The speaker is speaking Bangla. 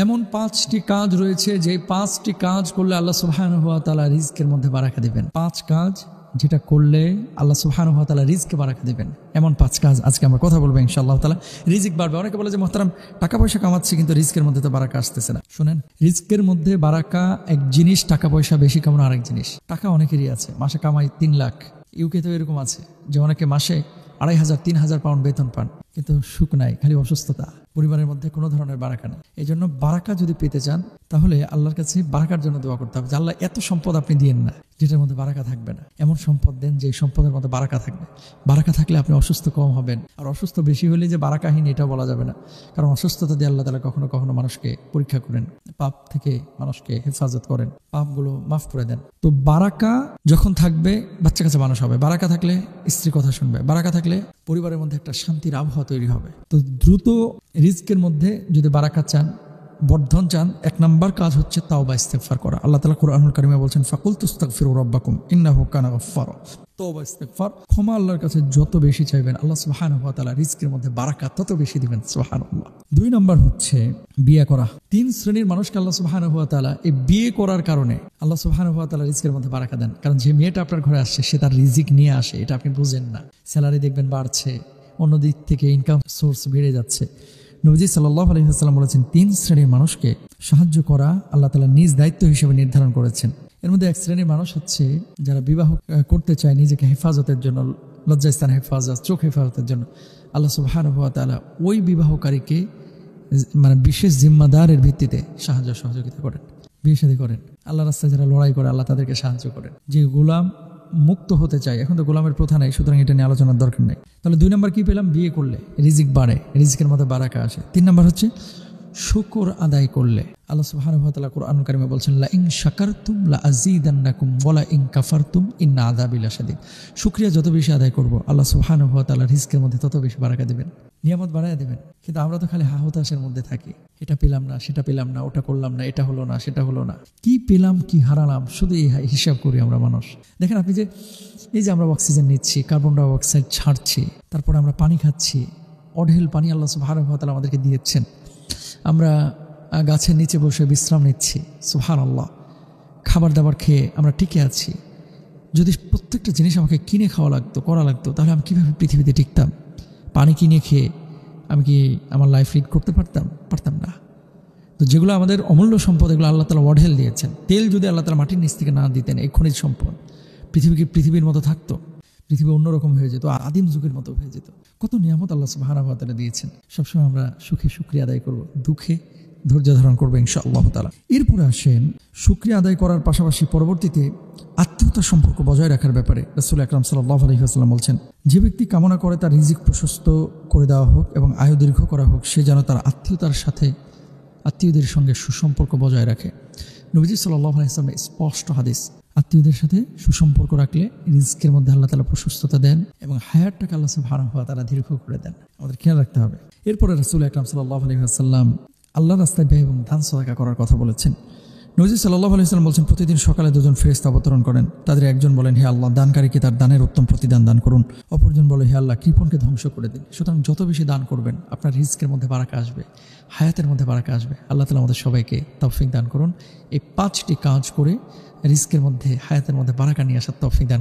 এমন 5টি কাজ রয়েছে যে 5টি কাজ করলে আল্লাহ সুবহানাহু ওয়া তাআলা রিজকের মধ্যে বারাকা দিবেন। 5 কাজ যেটা করলে আল্লাহ সুবহানাহু ওয়া তাআলা রিজকে বারাকা দিবেন, এমন 5 কাজ আজকে আমরা কথা বলবো ইনশাআল্লাহ তাআলা। রিজিক বাড়বে। অনেকে বলে যে মুহতারাম টাকা পয়সা কামাচ্ছি কিন্তু রিজকের মধ্যে তো বারাকা আসতেছে না। শুনেন, রিজকের মধ্যে বারাকা এক জিনিস, টাকা পয়সা বেশি কামানো আরেক জিনিস। টাকা অনেকেরই আছে, মাসে কামাই 3 লাখ। ইউকে তো এরকম আছে যে অনেকে মাসে 2,500 3,000 পাউন্ড বেতন পান, কিন্তু সুখ নাই, খালি অসুস্থতা, পরিবারের মধ্যে কোনো ধরনের বারাকা নেই। এই জন্য বারাকা যদি পেতে চান তাহলে আল্লাহর কাছে বারাকার জন্য দোয়া করতে হবে যে আল্লাহ এত সম্পদ আপনি দিয়েন না যেটার মধ্যে বারাকা থাকবে না, এমন সম্পদ দেন যে সম্পদের মধ্যে বারাকা থাকবে। বারাকা থাকলে আপনি অসুস্থ কম হবেন, আর অসুস্থ বেশি হলে যে বারাকাহীন এটা বলা যাবে না, কারণ অসুস্থতা দিয়ে আল্লাহ তাআলা কখনো কখনো মানুষকে পরীক্ষা করেন, পাপ থেকে মানুষকে হেফাজত করেন, পাপগুলো মাফ করে দেন। তো বারাকা যখন থাকবে বাচ্চা কাছে মানুষ হবে, বারাকা থাকলে স্ত্রী কথা শুনবে, বারাকা থাকলে পরিবারের মধ্যে একটা শান্তির আবহাওয়া তৈরি হবে। তো দ্রুত রিজকের মধ্যে যদি বারাকা চান, বর্ধন চান, 1 নম্বর কাজ হচ্ছে তাওবা ইস্তেগফার করা। আল্লাহ তাআলা কুরআনুল কারীমে বলছেন ফাকুলতু আস্তাগফিরু রাব্বাকুম ইন্নাহু কানা গাফফারা। তাওবা ইস্তেগফার, ক্ষমা আল্লাহর কাছে যত বেশি চাইবেন আল্লাহ সুবহানাহু ওয়া তাআলা রিজকের মধ্যে বারাকা তত বেশি দিবেন। সুবহানাল্লাহ। 2 নম্বর হচ্ছে বিয়ে করা। 3 শ্রেণীর মানুষকে আল্লাহ সুবহানাহু ওয়া তাআলা এই বিয়ে করার কারণে আল্লাহ সুবহানাহু ওয়া তাআলা রিজকের মধ্যে বারাকা দেন। কারণ যে মেয়েটা আপনার ঘরে আসছে সে তার রিজিক নিয়ে আসে, এটা আপনি বুঝেন না। স্যালারি দেখবেন বাড়ছে, অন্য দিক থেকে ইনকাম সোর্স বেড়ে যাচ্ছে। নবীজি সাল্লাল্লাহু আলাইহি ওয়াসাল্লাম বলেছেন 3 শ্রেণীর মানুষকে সাহায্য করা আল্লাহ তাআলা নিজ দায়িত্ব হিসেবে নির্ধারণ করেছেন। এর মধ্যে 1 শ্রেণীর মানুষ হচ্ছে যারা বিবাহ করতে চায় নিজেকে হেফাজতের জন্য, লজ্জাস্থান হেফাজত, চোখ হেফাজতের জন্য। আল্লাহ সুবহানাহু ওয়া তাআলা ওই বিবাহকারীকে মানে বিশেষ জিম্মাদারের ভিত্তিতে সাহায্য সহযোগিতা করেন, বিয়ে শাদী করেন। আল্লাহর রাস্তায় যারা লড়াই করে আল্লাহ তাদেরকে সাহায্য করেন। যে গোলাম মুক্ত হতে চায়, এখন তো গোলামের প্রথা নেই, সুতরাং এটা নিয়ে আলোচনার দরকার নেই। তাহলে 2 নম্বর কি পেলাম? বিয়ে করলে রিজিক বাড়ে, রিজিকের মধ্যে বারাকা আসে। 3 নম্বর হচ্ছে শুকর আদায় করলে। আল্লাহ সুবহানাহু ওয়া তাআলা কুরআনুল কারীমে বলছেন লা ইন শাকারতুম লা আযীদান্নাকুম ওয়া লা ইন কাফারতুম ইন্না আযাবি লাশাদীদ। শুকরিয়া যত বেশি আদায় করব আল্লাহ সুবহানাহু ওয়া তাআলা রিজকের মধ্যে তত বেশি বারাকা দিবেন, নিয়ামত বাড়ায় দিবেন। কিন্তু আমরা তো খালি হাহুতাশের মধ্যে থাকি, এটা পেলাম না, সেটা পেলাম না, ওটা করলাম না, এটা হলো না, সেটা হলো না, কি পেলাম কি হারালাম, শুধু এই হিসাব করি আমরা মানুষ। দেখেন আপনি যে এই যে আমরা অক্সিজেন নিচ্ছি, কার্বন ডাই অক্সাইড ছাড়ছি, তারপরে আমরা পানি খাচ্ছি, অঢেল পানি আল্লাহ সুবহানাহু ওয়া তাআলা আমাদেরকে দিয়েছেন। আমরা গাছের নিচে বসে বিশ্রাম নিচ্ছি, সুবহানাল্লাহ। খাবার দাবার খেয়ে আমরা টিকে আছি। যদি প্রত্যেকটা জিনিস আমাকে কিনে খাওয়া লাগতো, করা লাগতো, তাহলে আমি কীভাবে পৃথিবীতে টিকতাম? পানি কিনে খেয়ে আমি কি আমার লাইফ লিড করতে পারতাম না। তো যেগুলো আমাদের অমূল্য সম্পদ, এগুলো আল্লাহ তাআলা অঢেল দিয়েছেন। তেল যদি আল্লাহ তাআলা মাটির নিচ থেকে না দিতেন, এই খনিজ সম্পদ, পৃথিবীর মতো থাকতো, পৃথিবী অন্যরকম হয়ে যেত, আদিম যুগের মতো হয়ে যেত। কত নিয়ামত আল্লাহ সুবহানাহু ওয়া তাআলা দিয়েছেন। সবসময় আমরা সুখে শুকরিয়া আদায় করব, দুঃখে ধৈর্য ধারণ করবো ইনশাআল্লাহ তাআলা। এরপরে আসেন শুকরিয়া আদায় করার পাশাপাশি পরবর্তীতে আত্মীয়তার সম্পর্ক বজায় রাখার ব্যাপারে রাসূল আকরাম সাল্লাল্লাহু আলাইহি ওয়াসাল্লাম বলছেন, যে ব্যক্তি কামনা করে তার রিজিক প্রশস্ত করে দেওয়া হোক এবং আয়ু দীর্ঘ করা হোক, সে যেন তার আত্মীয়দের সঙ্গে সুসম্পর্ক বজায় রাখে। নবীজি সাল্লাল্লাহু আলাইহি ওয়াসাল্লামের স্পষ্ট হাদিস, আত্মীয়দের সাথে সুসম্পর্ক রাখলে রিজকের মধ্যে আল্লাহ তাআলা প্রশস্ততা দেন এবং হায়াতটাকে আল্লাহ সুবহানাহু ওয়া তাআলা দীর্ঘ করে দেন। আমাদের খেয়াল রাখতে হবে। এরপরে রাসূল আকরাম সাল্লাল্লাহু আলাইহি ওয়াসাল্লাম আল্লাহর রাস্তায় ব্যয় এবং দান সাদাকা করার কথা বলেছেন। নবী সাল্লাল্লাহু আলাইহি ওয়াসাল্লাম বলছেন, প্রতিদিন সকালে 2 জন ফেরেশতা অবতরণ করেন। তাদের একজন বলেন, হে আল্লাহ, দানকারীকে তার দানের উত্তম প্রতিদান দান করুন। অপরজন বলে, হে আল্লাহ, কৃপণকে ধ্বংস করে দিন। সুতরাং যত বেশি দান করবেন আপনার রিজকের মধ্যে বারাকা আসবে, হায়াতের মধ্যে বারাকা আসবে। আল্লাহ তাআলা আমাদের সবাইকে তৌফিক দান করুন এই 5টি কাজ করে রিজকের মধ্যে, হায়াতের মধ্যে বারাকা নিয়ে আসার তৌফিক দান।